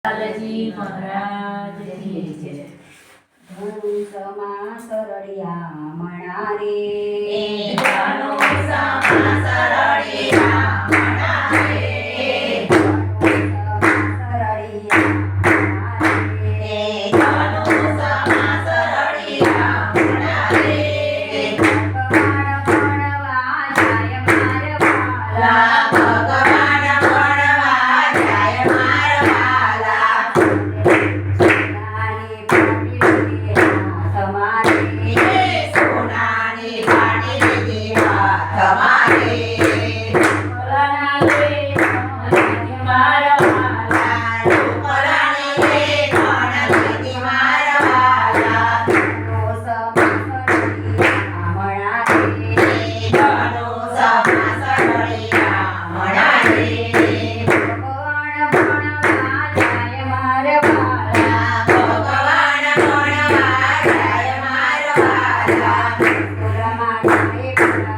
લાલજી મહારાજની જય. ધનુષમાં સરળિયા મણા રે, ધનુષમાં સરળિયા મણા રે, ધનુષમાં સરળિયા મણા રે, ધનુષમાં સરળિયા મણા રે, ભગવાન ભણવા જાય માર વાલા, ભગવાન ભણવા જાય માર વાલા, સોનાની પાટલી હાથ મારે, સોનાની પાટલી માર વાલા, પરાણે રે કણકી માર વાલા, ધનુષમાં સરળિયા મણા રે, ધનુષમાં સરળિયા મણા રે, ભગવાન ભણવા જાય માર વાલા, ભગવાન ભણવા જાય માર વાલા, સુરમાં જાય મારા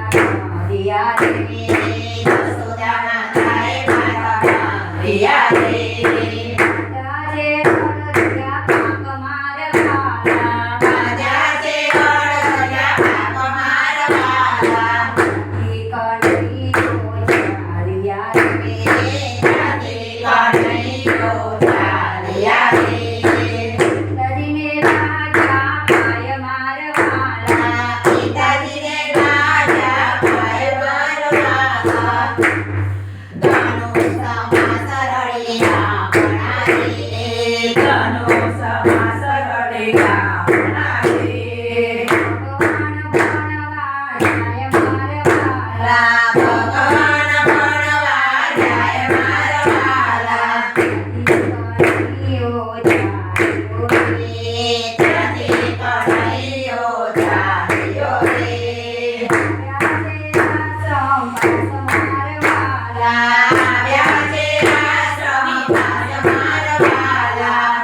દિયા રે, યશોદાના થાય મારા રિયા રે, રાજે રણજ્યા પાક માર વાલા, રાજા છે અડધ્યા પાક માર વાલા, ઈ કણકી જોજારિયા રે, જાતિ કનૈયો ચાલ્યા રે, લડીને રાજા પાય માર વાલા, પિતાજીને રાજા ભાઈ માર વાલા, ધનુષમાં સરળિયા મણા રે, ધનુષમાં સરળિયા મણા રે, ભગવાન ભણવા જાય માર વાલા, ભગવાન ભણવા જાય માર વાલા, કણકીઓ જારિયો રે, જાતિ કનૈયો ચાલ્યો રે, આવ્યા છે આશ્રમી પાસ માર વાલા,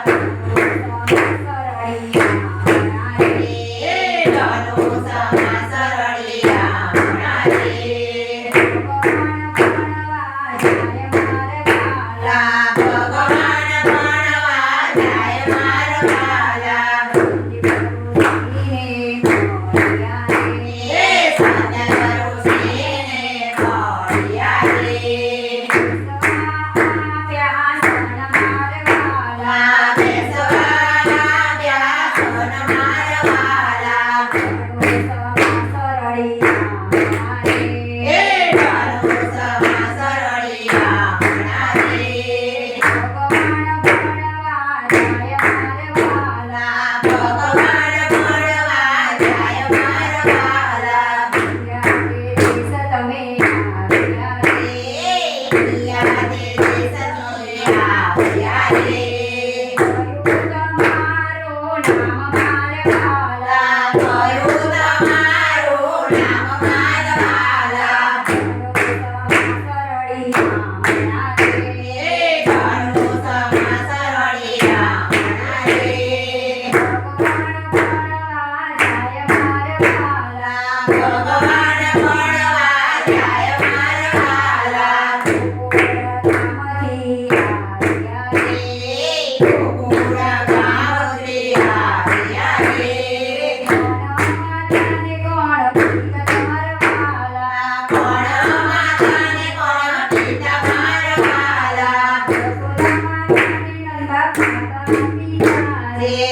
ધનુષમાં સરળિયા મણા રે, ભગવાન ભણવા જાય માર વાલા, એ સત્યગુરુ શ્રીને મળ્યા રે, બેસવાના વ્યાસન માર વાલા, એ ધનુષમાં સરળિયા મણા રે, ભગવાન ભણવા જાય માર વાલા, પિયા દેશ તમે આવ્યા રે, કયું તમારું નામ માર વાલા, એ ધનુષમાં સરળિયા મણા રે, ભગવાન ભણવા જાય માર વાલા, ગોકુળ ગામથી આવ્યા રે, કોણ માતાને કોણ પિતા માર વાલા, રે